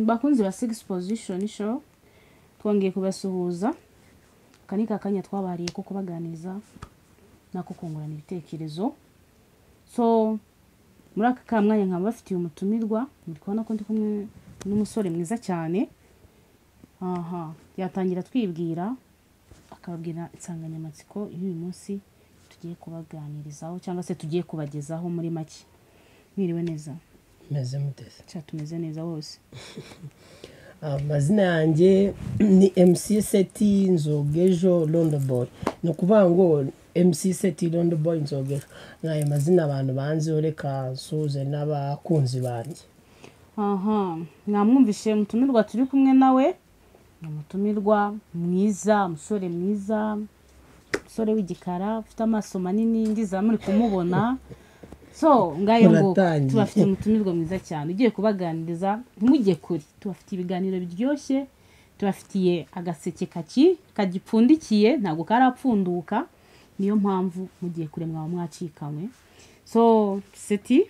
bakunzi ba Six Position show twongeye kubasuhuza kanika kanya twabariye ko kubaganiza nako kungurana ibitekerezo. So muri aka kamwanya nkaba bafitiye umutumirwa muri kubona ko ndi kumwe n'umusore mwiza cyane. Yatangira twibwira akabwira insanganyamatsiko y'uyu munsi tugiye kubaganirizaho cyangwa se tugiye kubagezaho muri make. Mwiriwe neza? Meze mutese. Tumeze neza bose. Amazina yanjye ni MC Seti Nzogejo Londoboy. No kuvuga ngo MC Seti Londoboy Nzogejo. Naye mazina abantu banze reka suze n'abakunzi banjye. Mwamwumvishe mutumirwa turi kumwe nawe. Mutumirwa mwiza, umusore mwiza, umusore w'igikara ufite amaso manini ndiza muri kumubona. So ngayo ngo tubafite umutumirwa mwiza cyane ugiye kubaganiriza ntimujye kuri. Tubafite ibiganiro biryoshye, tubafitiye agaseke kagipfundikiye ntago karapfunduka, niyo mpamvu mugiye kure mwa mwacikanywe. So Seti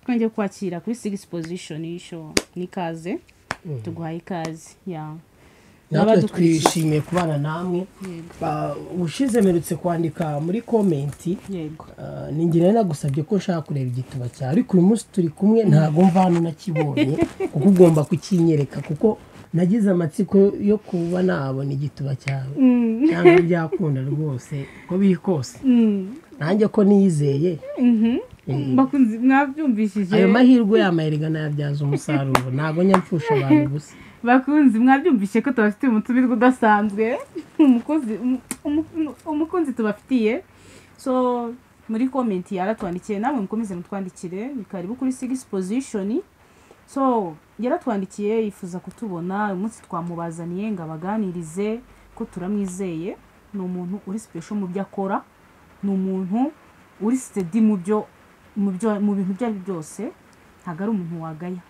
twongeye kwakira kuri Six Position show nikaze. Tuguhaye ikaze. Natwe twishimiye kubana namwe. Ushize merutse kwandika muri komenti. Yego. Ningira nagusabye ko nshaka kureba igituba cyawe ariko uyu munsi turi kumwe ntago mva hano nakibonye kuko ugomba kukinyereka kuko nagize amatsiko yo kuba nabona igituba cyawe. Cyangwa byakunda rwose ko bikose. Nanjye ko nizeye. Bakunzi mwabyumvishije. Ayo mahirwe y'amaherigana yabyaza umusaruro ntago nyamfusha abantu gusa. Bakunzi mwabyumvishe ko tubafite umutumirwa udasanzwe. Umukunzi tubafitiye. So muri comment yaratwandikiye namwe mukomeze mutwandikire ni karibu kuri Six Position. So yaratwandikiye yifuza kutubona umunsi twamubazaniye ngabaganirize ko turamwizeye. Ni umuntu uri special mu byo akora, ni umuntu uri steady mu bintu bya byose, ntago ari umuntu wagaya.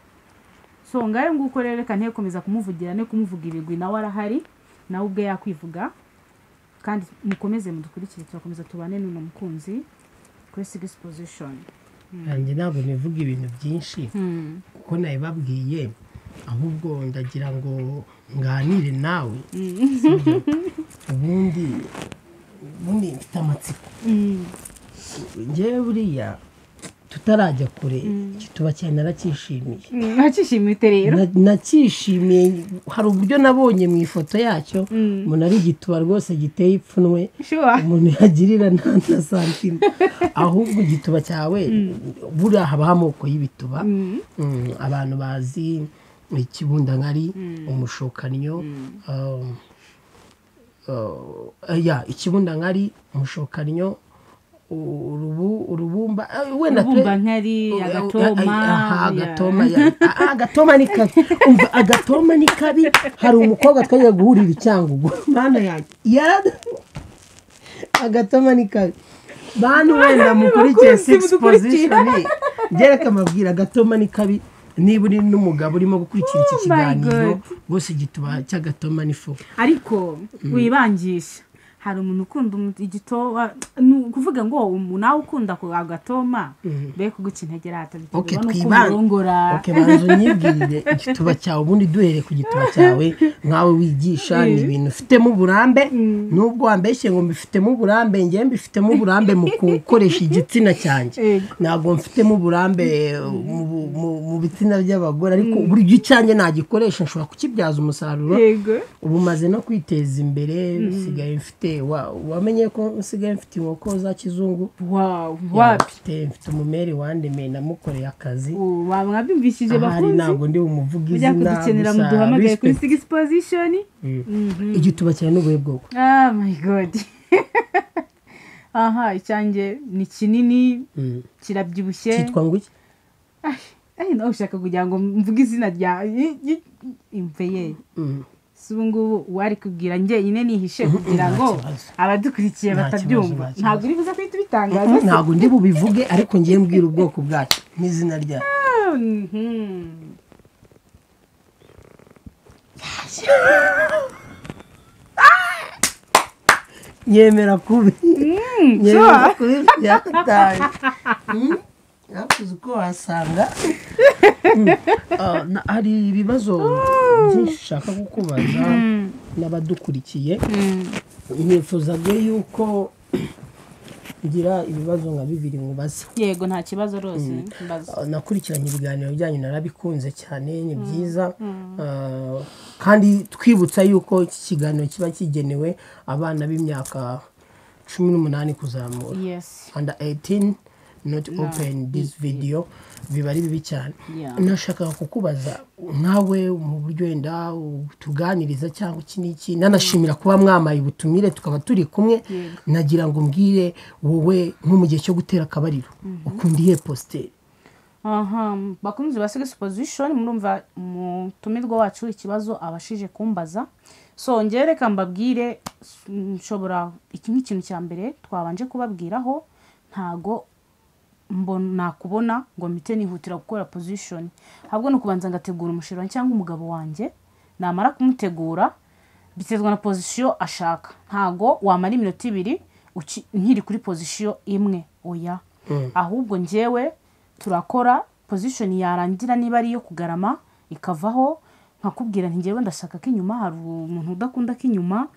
So ngayo nguko rero reka ntekomeza kumuvugira ne kumuvuga ibigwi nawe arahari nawe ubwe yakwivuga kandi mukomeze mudukurikire turakomeza tubane n'uno mukunzi kuri Six Position. Nanjye ntabwo nivuga ibintu byinshi kuko nabibabwiye ahubwo ndagira ngo nganire nawe. Ubundi mfite amatsiko. Njyewe buriya tutarajya kure igituba cyane narakishimiye. Nakishimiye rero. Nakishimiye hari uburyo nabonye mu ifoto yacyo umuntu ari igituba rwose giteye ipfunwe. Umuntu yagirira nta santima. Ahubwo igituba cyawe buriya haba amoko y'ibituba. Abantu bazi ikibundankari, umushokanyo, ikibundankari, umushokanyo, urubumba wenda nkari agatoma ni kabi. Umva agatoma ni kabi. Hari umukobwa twajya guhurira icyangugu mana yanjye agatoma ni kabi. Bantu wenda mukurikiye Six Position gereka amabwira agatoma ni kabi. Niba uri n'umugabo urimo gukurikira iki kiganiro bose igituba cy'agatoma ni fo ariko wibangisha. Hari umuntu ukunda igitoba kuvuga ngo nawe ukunda ko agatoma be kuguca intege ratabiterwa no kurongora. Banzo nyibwirire igituba cyawe ubundi duhere ku gituba cyawe nkawe wigisha ni ibintu ufitemo uburambe. Nubwo wambeshye ngo mbifitemo uburambe ngiye mbifitemo uburambe mu gukoresha igitsina cyanjye. Ntabwo mfitemo uburambe mu bitsina by'abagore ariko buri gicanye nagikoresha nshobora kukibyaza umusaruro. Ubu maze no kwiteza imbere sigaye mfite wamenye ko nsigaye mfite inkoko za kizungu. Mfite umumeri wandemeye namukoreye akazi. Mwabyumvishije bakunzi. Ntabwo ndi umuvuga izina gusa kudukenera muduhamagaye kuri Six Position. Igituba cyane n'ubuye bwoko. My god. Icyanjye ni kinini kirabyibushye. Cyitwa ngo iki? Nawe ushaka kugira ngo mvuge izina rya imveye. Subungu wari kubwira njye nyine nihishe kugira ngo abadukurikiye batabyumva. Ntabwo uri buza kwita bitangaza. Ntabwo ndi bubivuge ariko ngiye mbwira ubwoko bwacu n'izina rya. Nyemera kubi. Nyemera kubi byataye. uko wasanga hari ibibazo byinshi ushaka kukubaza n'abadukurikiye nifuzaga yuko ngira ibibazo nka bibiri mubaza. Yego nta kibazo rose mbaza. Nakurikiranye ibiganiro byanyu narabikunze cyane ni byiza kandi twibutsa yuko iki kiganiro kiba kigenewe abana b'imyaka 18 kuzamura. Yes. Under 18 not open this video biba ari bibi cyane. Nashaka kukubaza nkawe mu buryo wenda tuganiriza cyangwa iki nanashimira kuba mwamaye ubutumire tukaba turi kumwe. Nagira ngo mbwire wowe nko mu gihe cyo gutera akabariro ukundiye poster. Bakunze basiga exposition murumva mutumirwa wacu ikibazo abashije kumbaza. So ngereka mbabwire nshobora ikintu cya mbere twabanje kubabwiraho ntago mbona kubona ngo mpite nihutira gukora position. Ahubwo no kubanza ngategura umushiro cyangwa umugabo wanjye namara kumutegura bitezwa na position ashaka. Ntago wamara iminota 2 nkiri kuri position imwe oya. Ahubwo njewe turakora position yarangira niba ari yo kugarama ikavaho nkakubwira nti ngewe ndashaka k'inyuma hari umuntu udakunda k'inyuma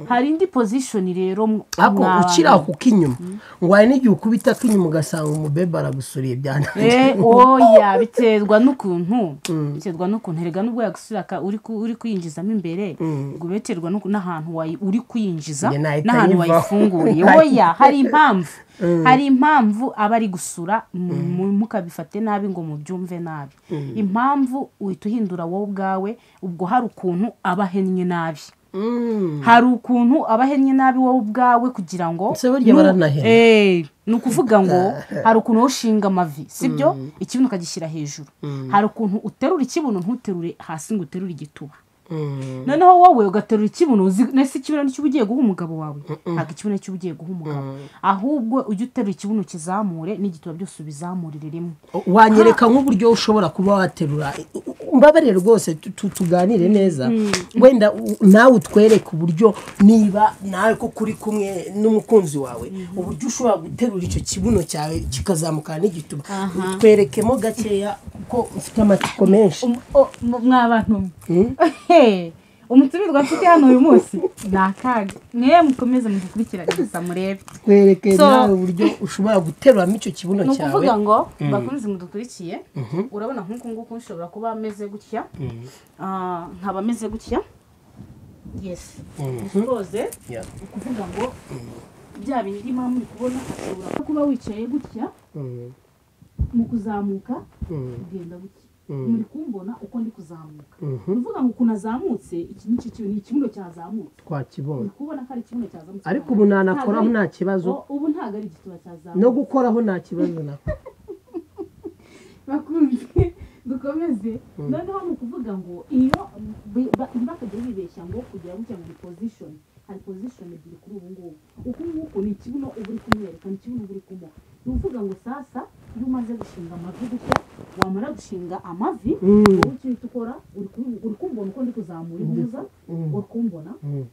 hari indi position rero ako ukira ku k'inyuma ngwaye n'igihe ukubita k'inyuma ugasanga umubebe aragusuriye byana oya biterwa n'ukuntu erega nubwo yagusiraka uri kuyinjizamo imbere gubeterwa n'ahantu uri kuyinjiza n'ahantu wayifunguriye oya hari impamvu abari gusura mukabifate nabi ngo mubyumve nabi impamvu uhita uhindura wowe ubwawe ubwo hari ukuntu abahennye nabi hari ukuntu abahennye nabi wowe ubwawe kugira ngo nukuvuga ngo hari ukuntu ushinga amavi sibyo ikibuno kagishyira hejuru hari ukuntu uterura ikibuno ntuterure hasi ngo uterure igituba noneho wowe ugaterura ikibuno nese ikibuno nicyo ugiye guha umugabo wawe ntabwo ikibuno cyo ugiye guha umugabo ahubwo ujye uterura ikibuno kizamure n'igituba byose ubizamurire rimwe. Wanyereka nk'uburyo ushobora kuba waterura mbabarire rwose tuganire neza wenda nawe utwereke uburyo niba nawe ko kuri kumwe n'umukunzi wawe uburyo ushobora guterura icyo kibuno cyawe kikazamukana n'igituba twerekemo gakeya kuko ufite amatsiko menshi. Mwabantu umutumirwa mfite hano uyu munsi nakaga mwe mukomeze mudukurikirane gusa murebe twereke nawe uburyo ushobora guterura icyo kibuno cyawe. Nukuvuga ngo bakunze mudukurikiye urabona nk'uko nguko nshobora kuba ameze gutya nkaba ameze gutya yes suppose ukuvuga ngo bya bindi mama uri kubona ashobora kuba wicaye gutya mu kuzamuka ugenda gutya muri kumbona uko ndi kuzamuka uvuga ngo kunazamutse iki ni ikibuno cyazamutse twakibona kubona ko ari ikibuno cyazamutse ariko ubu nanakoraho nta kibazo ubu ntago ari igituba cyazamutse no gukoraho nta kibazo nako bakunze dukomeze noneho mu kuvuga ngo iyo bakajya bibeshya ngo kugira gutya muri position hari position ebyiri kuri ubu ngubu uko nguko ni ikibuno uba uri kumwereka ni ikibuno uri kumuha ni uvuga ngo sasa iyo umaze gushinga amavi gutya wamara gushinga amavi wowe ikintu ukora uri kumbona uko ndi kuzamura impuza uri kumbona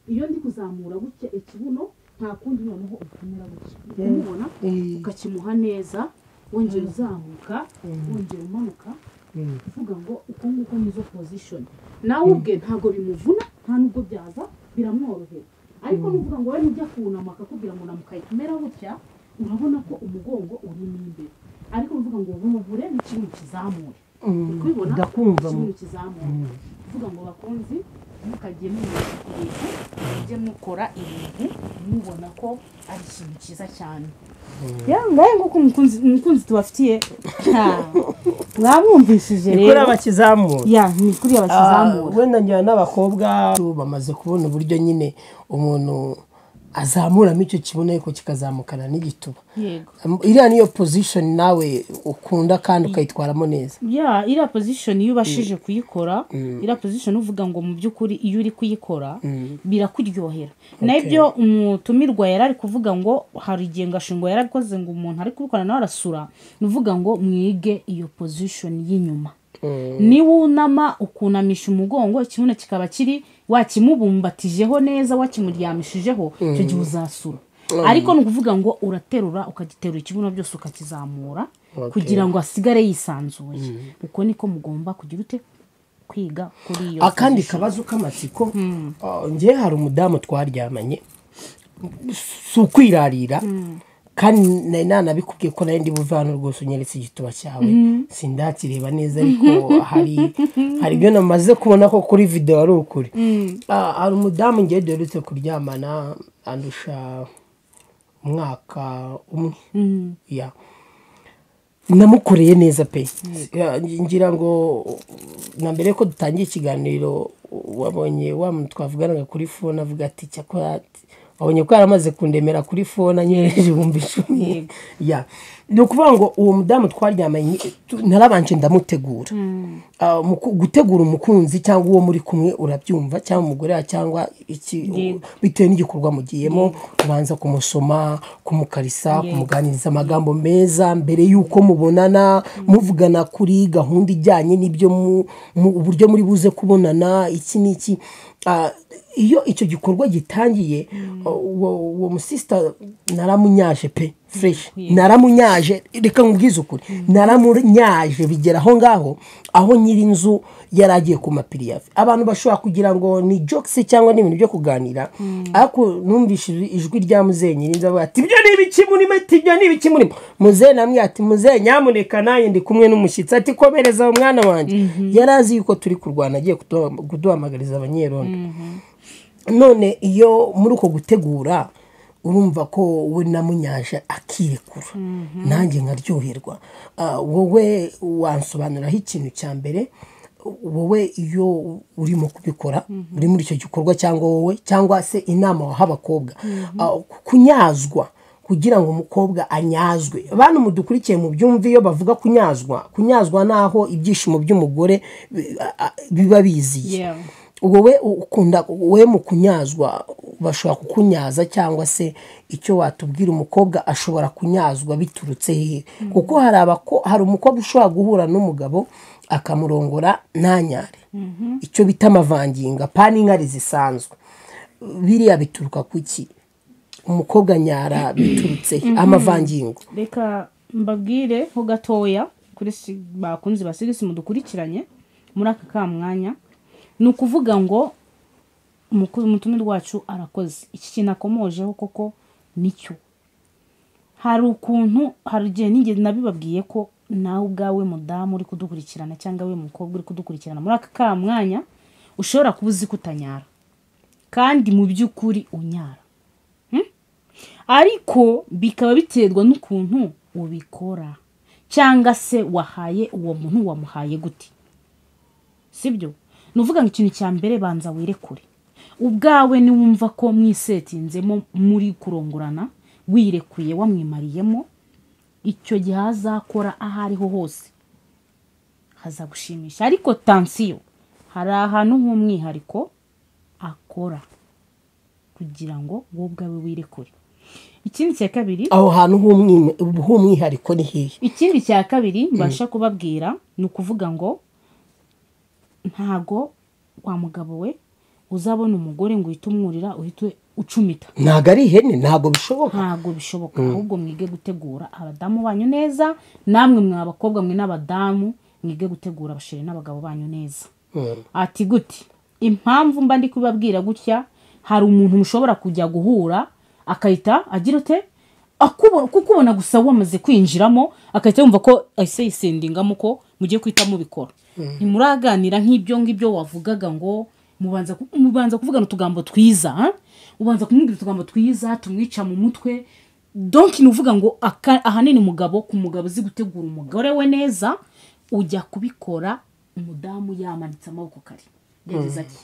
iyo ndi kuzamura gutya ikibuno nta kundi noneho ukamera gutya kumubona ukakimuha neza wongera uzamuka wongera umanuka uvuga ngo uko nguko nizo position nawe ubwe ntago bimuvuna nta nubwo byaza biramworohera ariko nuvuga ngo wari ujya kunama akakubwira ngo namukaye kumera gutya urabona ko umugongo uri imbere ariko uvuga ngo bumuvure n'ikintu kizamure kubibona ndakumva mu kizamure uvuga ngo bakunzi mukagiye mujye mukora ibintu mubona ko ari ikintu cyiza cyane ngaye nguko umukunzi tubafitiye mwamwumvishije rero kuri abakizamura ni kuri abakizamura wenda njyana n'abakobwa bamaze kubona uburyo nyine umuntu azamuramo icyo kibuno ariko kikazamukana n'igituba iriya niyo position nawe ukunda kandi ukayitwaramo neza iriya position iyo ubashije kuyikora iriya position uvuga ngo mu by'ukuri iyo uri kuyikora birakuryohera nabyo umutumirwa yarari kuvuga ngo hari igihe ngashingo yarabikoze ngo umuntu ari kubikora nawe arasura nuvuga ngo mwige iyo position y'inyuma ni wunama ukunamisha umugongo ikibuno kikaba kiri wakimubumbatije neza wakimuryamishijeho cyo gihe uzasura ariko ni ukuvuga ngo uraterura ukagiterura ikibuno byose ukakizamura kugira ngo asigare yisanzuye uko niko mugomba kugira ute kwiga kuri iyo akandi kabazo k'amatsiko ngiye hari umudamu twaryamanye si ukwirarira kandi nanabikubwiye ko nari ndi buve hano rwose unyeretse igituba cyawe sindakireba neza ariko hari ibyo namaze kubona ko kuri video ari ukuri hari umudamu ngiye duherutse kuryamana andusha umwaka umwe ya namukoreye neza pe ngira ngo na mbere ko dutangiye ikiganiro wabonye wa muntu twavuganaga kuri phone avuga ati cyakora wabonye ko yaramaze kundemera kuri phone anyereje 10,000 ya ni ukuvuga ngo uwo mudamu twaryamanye narabanje ndamutegura gutegura umukunzi cyangwa uwo muri kumwe urabyumva cyangwa umugore cyangwa iki bitewe n'igikorwa mugiyemo ubanza kumusoma kumukarisa kumuganiriza amagambo meza mbere yuko mubonana muvugana kuri gahunda ijyanye n'ibyo mu buryo muri buze kubonana iki n'iki iyo icyo gikorwa gitangiye uwo musista naramunyaje pe fresh naramunyaje reka nkubwize ukuri naramunyaje bigera aho ngaho aho nyiri inzu yaragiye ku mapiriyafe abantu bashobora kugira ngo ni jokes cyangwa n'ibintu byo kuganira ariko numvise ijwi rya muzehe nyirinza avuga ati ibyo ni ibiki muri meti ibyo ni ibiki muri muzehe namwe ati muzehe nyamuneka nanjye ndi kumwe n'umushyitsi ati komereza umwana wanjye yarazi yuko turi kurwana agiye kuduhamagariza abanyerondo none iyo muri uko gutegura urumva ko we namunyaje akirekura nanjye nkaryoherwa wowe wansobanuraho ikintu cya mbere wowe iyo urimo kubikora uri muri icyo gikorwa cyangwa wowe cyangwa se inama waha abakobwa kunyazwa kugira ngo umukobwa anyazwe abantu mudukurikiye mu byumva iyo bavuga kunyazwa naho ibyishimo by'umugore biba biziye wowe ukunda we mu kunyazwa bashobora kukunyaza cyangwa se icyo watubwira umukobwa ashobora kunyazwa biturutse he kuko hari umukobwa ushobora guhura n'umugabo akamurongora ntanyare icyo bita amavanginga pani inkari zisanzwe biriya bituruka kuki umukobwa nyara biturutse amavangingo reka mbabwire ho gatoya kuri bakunzi basigisi mudukurikiranye muri aka kamwanya ni ukuvuga ngo umutumire wacu arakoze iki kintu akomojeho koko nicyo hari ukuntu hari igihe nigeze nabibabwiye ko nawe ubwawe mudamu uri kudukurikirana cyangwa we mukobwa uri kudukurikirana muri aka kamwanya ushobora kuba uzi kutanyara kandi mu by'ukuri unyara ariko bikaba biterwa n'ukuntu ubikora cyangwa se wahaye uwo muntu wamuhaye gute sibyo nuvuga ngo ikintu cya mbere banza wirekure ubwawe niwumva ko mwisetinzemo muri kurongorana wirekuye wamwimariyemo icyo gihe hazakora aho ariho hose hazagushimisha ariko tansiyo hari ahantu nk'umwihariko akora kugira ngo wowe ubwawe wirekure ikindi cya kabiri aho hantu h'umwihariko ni hehe ikindi cya kabiri mbasha kubabwira ni ukuvuga ngo ntago wa mugabo we uzabona umugore ngo uhite umwurira uhite ucumita ntago ari ihene ntago bishoboka ahubwo mwige gutegura abadamu banyu neza namwe mwa abakobwa mwe n'abadamu mwige gutegura abashire n'abagabo banyu neza ati gute impamvu mba ndi kubabwira gutya hari umuntu mushobora kujya guhura akahita agira ute kukubona gusa wamaze kwinjiramo akahita yumva ko ahise yisendingamo ko mugiye kwita mubikora ntimuraganira nk'ibyo wavugaga ngo mubanza kuvugana utugambo twiza ubanza kumubwira utugambo twiza tumwica mu mutwe donc nuvuga ngo ahanini umugabo ku mugabo uzi gutegura umugore we neza ujya kubikora umudamu yamanitse amaboko kare yagize ati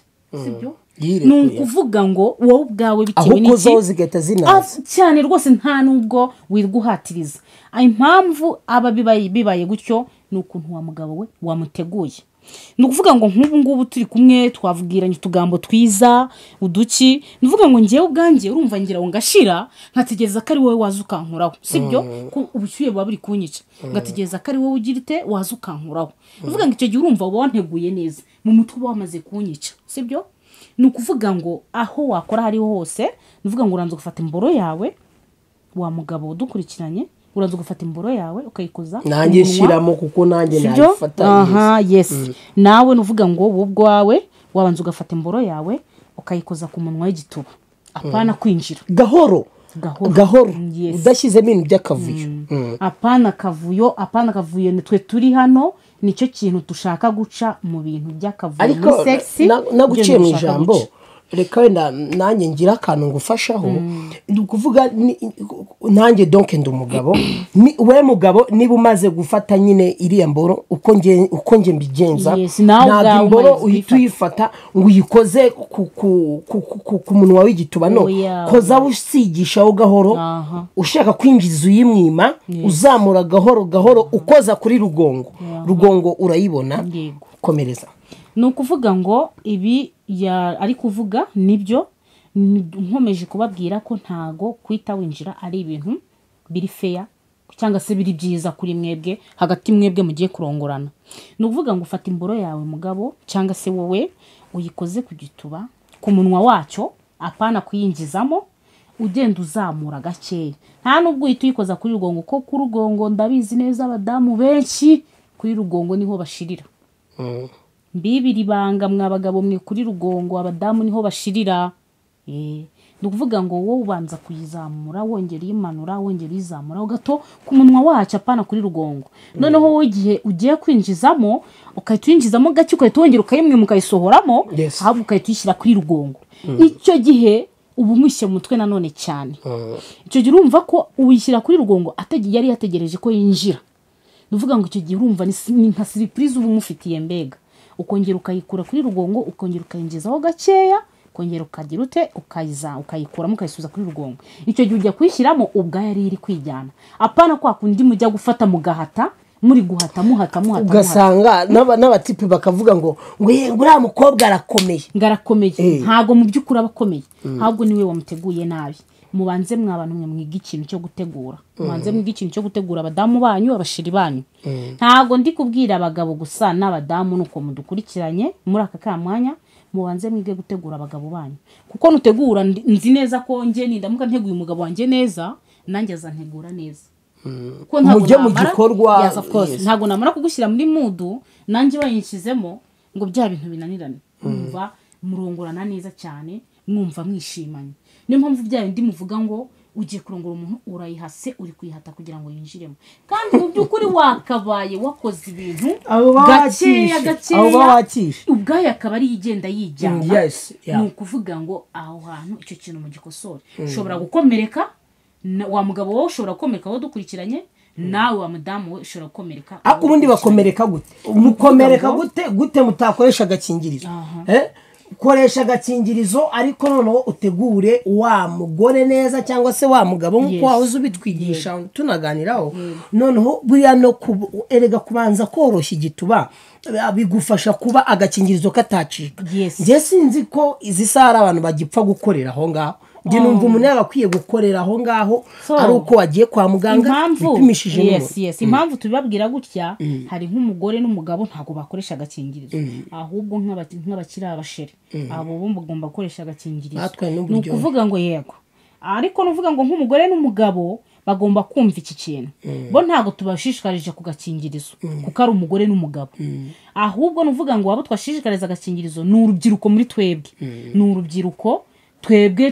sibyo ni ukuvuga ngo wowe ubwawe bitewe n'iki ahubwo zigahita zinaza cyane rwose nta nubwo wiriguhatiriza impamvu aba bibaye gutyo ni ukuntu wa mugabo we wamuteguye ni ukuvuga ngo nk'ubu ngubu turi kumwe twavugiranye utugambo twiza uduki ni ukuvuga ngo ngewe ubwanjye urumva ngira ngo ngashira nkategereza ko ari wowe waza ukankuraho sibyo ko ubushyuhe buba buri kunyica ngategereza ko ari wowe ugira ite waza ukankuraho ni ukuvuga ngo icyo gihe urumva uba wanteguye neza mu mutwe uba wamaze kunyica sibyo ni ukuvuga ngo aho wakora hariho hose ni ukuvuga ngo uranza gufata imboro yawe wa mugabo udukurikiranye uraza ugafata imboro yawe ukayikoza nanjye shiramo kuko nanjye nayifata. Aha yes nawe nuvuga ngo wowe ubwawe wabanza ugafata imboro yawe ukayikoza ku munwa w'igituba apana kwinjira gahoro udashyizemo ibintu by'akavuyo. apana kavuyo nitwe turi hano nicyo kintu dushaka guca mu bintu by'akavuyo muri sexy. Naguciye mu ijambo reka wenda nanjye ngira akantu ngufashaho ni ukuvuga nanjye donc ndi umugabo we mugabo niba umaze gufata nyine iriya mboro uko nge mbigenza ntabwo imboro uhita uyifata ngo uyikoze ku munwa w'igituba no koza usigishaho gahoro ushaka kwinjiza uyimwima uzamura gahoro ukoza kuri rugongo urayibona komereza. ni ukuvuga ngo ibi ari kuvuga nibyo nkomeje kubabwira ko ntago kwita winjira ari ibintu biri fair cyangwa se biri byiza kuri mwebwe hagati mwebwe mugiye kurongorana. ni ukuvuga ngo ufata imboro yawe mugabo cyangwa se wowe uyikoze ku gituba ku munwa wacyo apana kuyinjizamo ugenda uzamura gakeya nta nubwo uhita uyikoza kuri rugongo ko ku rugongo ndabizi neza abadamu benshi kuri rugongo niho bashirira. Mbibiri banga mwabagabo mwe kuri rugongo abadamu niho bashirira. Ni ukuvuga ngo wowe ubanza kuyizamura wongera imanura wongera izamura gato ku munwa wacu apana kuri rugongo. Noneho wowe igihe ugiye kwinjizamo ukahita uyinjizamo gake ukahita wongera ukayimwima ukayisohoramo ahubwo ukahita uyishyira kuri rugongo. Icyo gihe ubu mwishe mu mutwe nanone cyane. Icyo gihe urumva ko uyishyira kuri rugongo yari yategereje ko yinjira. Nuvuga ngo icyo gihe urumva ni nka surprise ubu mufitiye mbega. Ukongera ukayikura kuri rugongo ukongera ukayinjizaho gakeya ukongera ukagira ute ukayikuramo ukayisubiza kuri rugongo. Icyo gihe ujya kwishyiramo ubwa yari iri kwijyana apana kwa kundi mujya gufata mugahata muri guhata muhata ugasanga n'abatipe bakavuga ngo uriya mukobwa arakomeye ntago mu by'ukuri abakomeye ahubwo niwe wamuteguye nabi. Mubanze mwabantu mwe mwiga ikintu cyo gutegura mubanze mwiga ikintu cyo gutegura abadamu banyu abashiri banyu. Ntago ndi kubwira abagabo gusa n'abadamu nuko mudukurikiranye muri aka kamwanya mubanze mwige gutegura abagabo banyu kuko nutegura nzi neza ko nge nindamuka nteguye umugabo wanjye neza nanjye azantegura neza. Ko mujye mu gikorwa yes of course ntago namara kugushyira muri mudu nanjye wayinshyizemo ngo bya bintu binanirane umva murongorana neza cyane mwumva mwishimanye. Niyo mpamvu bya bindi muvuga ngo ugiye kurongora umuntu urayihase uri kwihata kugira ngo yinjiremo kandi mu by'ukuri wakabaye wakoze ibintu gakeya ubwayo akaba ari yigenda yijyana. Ni ukuvuga ngo aho hantu icyo kintu mu gikosore ushobora gukomereka wa mugabo wowe ushobora gukomereka wowe dukurikiranye nawe wa madamu we ushobora gukomereka. Ubundi bakomereka gute mukomereka gute mutakoresha agakingirizo koresha agakingirizo ariko noneho utegure wa mugore neza cyangwa se wa mugabo nk'uko wahoze ubitwigisha tunaganiraho. Noneho buriya no erega kubanza koroshya igituba bigufasha kuba agakingirizo katacika. Nge sinzi ko izi sara abantu bagipfa gukorera aho ngaho. Nge numva umuntu yagakwiye gukorera aho ngaho ari uko wagiye kwa muganga bipimishije yes impamvu tubibabwira gutya hari nk'umugore n'umugabo ntago bakoresha agakingirizo ahubwo nk'abakiri abasheri abo bomba bagomba gukoresha agakingirizo. Ni ukuvuga ngo yego ariko nuvuga ngo nk'umugore n'umugabo bagomba kumva iki kintu bo ntago tubashishikarije ku gakingirizo kuko ari umugore n'umugabo ahubwo nuvuga ngo abo twashishikariza agakingirizo ni urubyiruko muri twebwe ni urubyiruko twebwe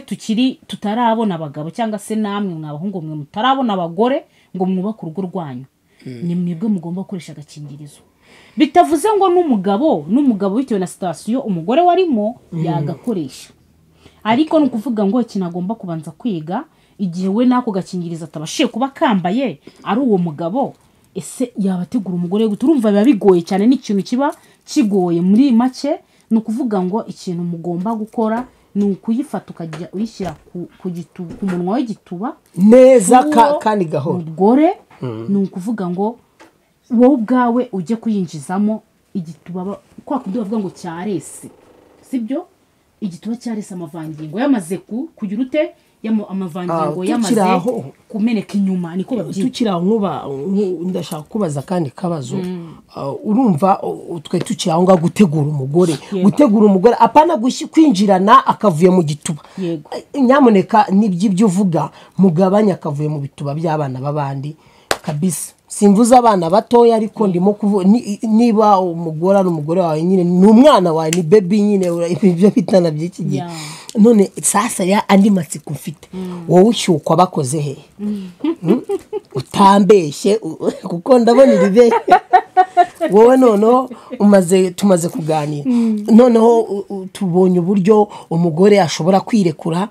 tutarabona abagabo cyangwa se namwe mwabahungu mwe mutarabona abagore ngo mwubake urugo rwanyu ni mwebwe mugomba gukoresha agakingirizo. Bitavuze ngo n'umugabo bitewe na sitasiyo umugore warimo yagakoresha ariko ni ukuvuga ngo kinagomba kubanza kwiga igihe we nako gakingirizo atabashiye kuba kambaye ari uwo mugabo ese yabategura umugore we turumva biba bigoye cyane n'ikintu kiba kigoye muri make. Ni ukuvuga ngo ikintu mugomba gukora ni ukuyifata ukajya uyishyira ku munwa w'igituba neza kandi gahoro umugore. Ni ukuvuga ngo wowe ubwawe ujye kuyinjizamo igituba kwa kundi bavuga ngo cyarese sibyo igituba cyarese amavangingo yamaze kugira ute amavangingo yamaze kumeneka inyuma niko babyita. Tukiraho nkuba ndashaka kubaza kandi kabazo. Urumva twe tukiraho nga gutegura umugore apana kwinjirana akavuye mu gituba. Nyamuneka nibyo uvuga mugabanya akavuye mu bituba by'abana babandi kabisa. Simvuze abana batoya ariko ndimo niba umugore ari umugore wawe nyine n'umwana wawe ni baby nyine ibyo bitana by'iki gihe. None sasa ya andi matsiko mfite wowe ushyukwa bakoze he utambeshye kuko ndabona iribe wowe noneho tumaze kuganira noneho tubonye uburyo umugore ashobora kwirekura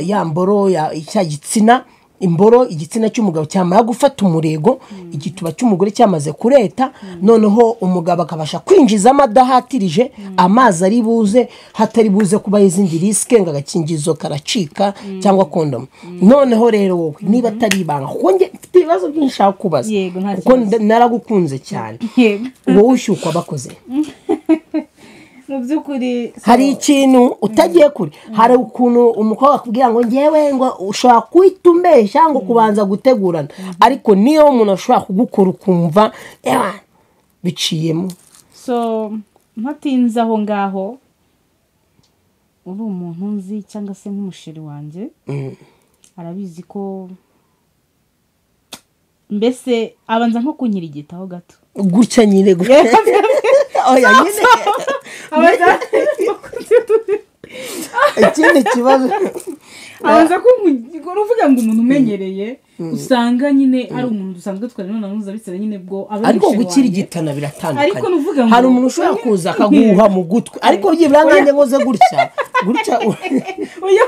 yamboro ya gitsina imboro igitsina cy'umugabo cyamara gufata umurego igituba cy'umugore cyamaze kureta noneho umugabo akabasha kwinjiza amadahatirije amazi ari buze hatari buze kuba izindi riske ngagakingizo karacika cyangwa kondom. Noneho rero wowe niba atari ibanga kuko nge mfite ibibazo byinshi kubaza kuko naragukunze cyane wowe ushyukwa bakoze mu byukuri hari ikintu utagiye kuri hari ukuntu umukobwa akubwira ngo ngewe ngo ushaka kwitumbesha ngo kubanza gutegurana ariko niyo umuntu ashobora kugukora ukumva biciyemo. So ntatinze aho ngaho uri umuntu nzi cyangwa se nk'umusheri wanjye arabizi ko mbese abanza nko kunyirigitaho gato gutya nyine oya nyine ikindi kibazo abanza kuvuga ngo umuntu umenyereye usanga nyine ari umuntu dusanzwe twarana mpuzabitsina nyine bwo ariko gukirigitana biratandukanye. Ariko nuvuga ngo hari umuntu ushobora kuza akaguha mu gutwi ariko byibura nkanjye ngoze gutya oya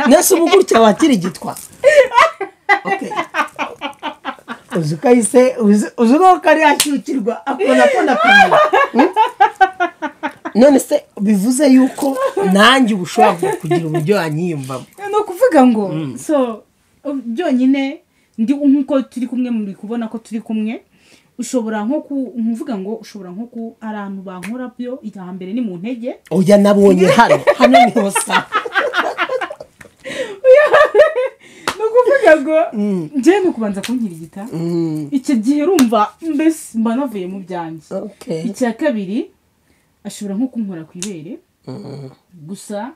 nese ubu gutya wakirigitwa. Okay. Uzukayise uzugo kari ashyukirwa akona kumira. None se bivuze yuko nanjye ubushobora kugira uburyo anyiyumva. No kuvuga ngo so byonyine ndi nkuko turi kumwe muri kubona ko turi kumwe ushobora nko kuvuga ngo ushobora nko ku arantu bankora byo itahambere ni mu ntege. Oya nabonye hano ni hosa. Nukuvuga ngo nje nukubanza kunkirigita icyo gihe urumva mbese mba navuye mu byanjye. Icya kabiri ashobora nko kunkora ku ibere gusa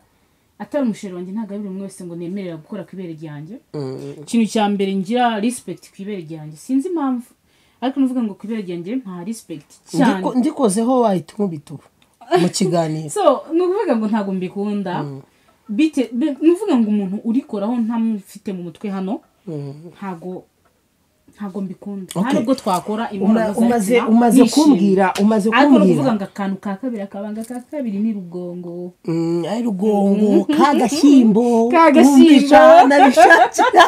atari umusheri wanjye ntago ari buri wese ngo nemerera gukora ku ibere ryanjye. Ikintu cya mbere ngira respect ku ibere ryanjye sinzi impamvu ariko nuvuga ngo ku ibere ryanjye nta respect cyane ndikozeho wahita umubituba mu kiganiro. So nukuvuga ngo ntago mbikunda bite nuvuga ngo umuntu urikoraho ntamufite mu mutwe hano ntago mbikunda. Ntabwo twakora imibonano umaze kumbwira ariko nuvuga ngo akantu ka kabiri akabanga ka kabiri ni rugongo. Ari rugongo kagashyimbo nabishakira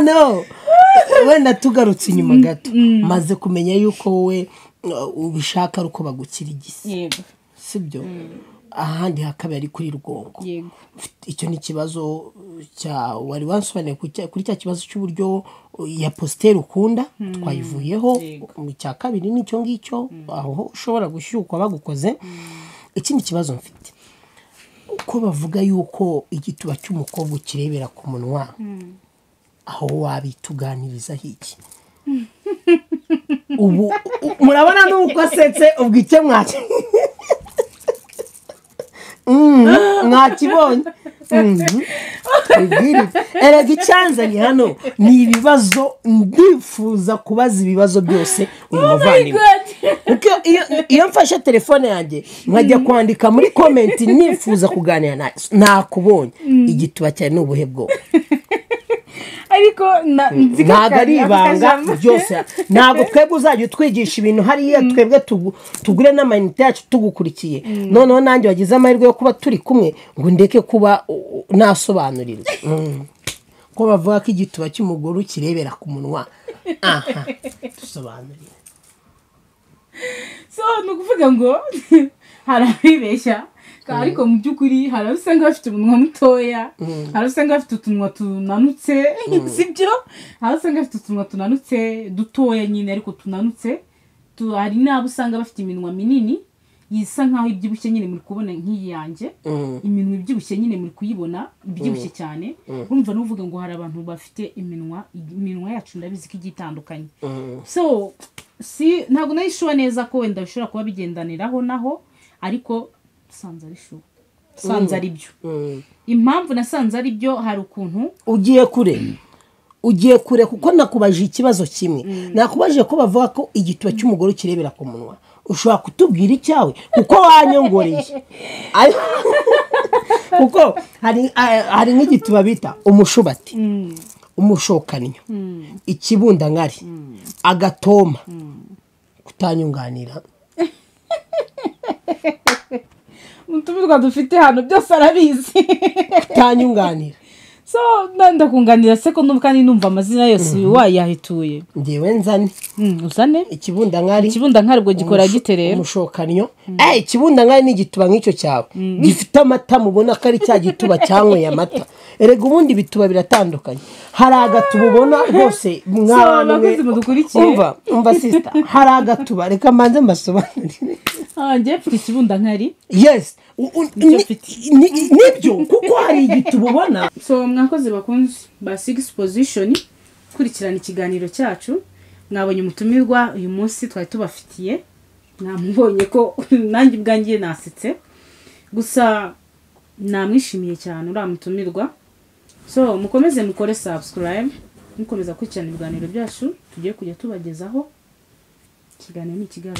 no wenda tugarutse inyuma gato maze kumenya yuko wowe ubishaka uko bagukirigisa. Yego sibyo ahandi hakaba ari kuri rugongo. Yego icyo ni kibazo cya wari wansobaneye kuri cya kibazo cy'uburyo ya postere ukunda twayivuyeho. Mu cya kabiri nicyo ngicyo aho ushobora gushyukwa bagukoze. Ikindi kibazo mfite uko bavuga yuko igituba cy'umukobwa kirebera ku munwa aho wabituganiriza hiki ubu murabona nuko asetse ubwo icyo mwaki mwakibonye erega icyanzanye hano ni ibibazo ndifuza kubaza ibibazo byose uyu muvandimwe kuko iyo mfashe telefone yanjye nkajya kwandika muri comment nifuza kuganira nawe nakubonye igituba cyane n'ubuhe bwo ariko ntabwo ari ibanga byose ntabwo twebwe uzajya utwigisha ibintu hariya twebwe tugure n'amayinite yacu tugukurikiye noneho nanjye wagize amahirwe yo kuba turi kumwe ngo ndeke kuba nasobanurirwa ko bavuga ko igituba cy'umugore kirebera ku munwa dusobanurire. So nukuvuga ngo harabibeshya ariko mu byukuri harabusanga bafite umunwa mutoya harabusanga bafite utunwa tunanutse sibyo harabusanga bafite utunwa tunanutse dutoya nyine ariko tunanutse hari nabo usanga bafite iminwa minini yisa nkaho ibyibushye nyine muri kubona nk'iyi yanjye iminwa ibyibushye nyine muri kuyibona ibyibushye cyane urumva n'uvuga ngo hari abantu bafite iminwa yacu ndabizi ko igitandukanye so ntabwo nayishuwa neza ko wenda bishobora kuba bigendaniraho naho ariko sanze ari shuwa sanze ari byo impamvu nasanze ari byo hari ukuntu ugiye kure kuko nakubaje ikibazo kimwe nakubaje ko bavuga ko igituba cy'umugore kirebera ku munwa ushobora kutubwira icyawe kuko wanyongoreye kuko hari n'igituba bita umushubati umushokanyo ikibundankari agatoma kutanyunganira mutumirwa dufite hano byose arabizi kutanyunganira so ndakunganira se ko kandi numva amazina yose wayahituye ngewe nzane uzane ikibundankari ubwo gikora gite rero umushokanyo ikibundankari ni igituba nk'icyo cyawe gifite amata mubona ko ari cya gituba cyanyweye amata erega ubundi bituba biratandukanye hari agatuba ubona rwose umva sister hari agatuba reka mbanze mbasobanurire njye mfite ikibundankari yes nibyo kuko hari igituba ubona so mwakoze bakunze ba Six Position kurikirana ikiganiro cyacu mwabonye umutumirwa uyu munsi twari tubafitiye namubonye ko nanjye ubwangiye nasetse gusa namwishimiye cyane uramutumirwa so mukomeze mukore subscribe mukomeza kurikirana ibiganiro byacu tugiye kujya tubagezaho ikiganiro ni ikiganiro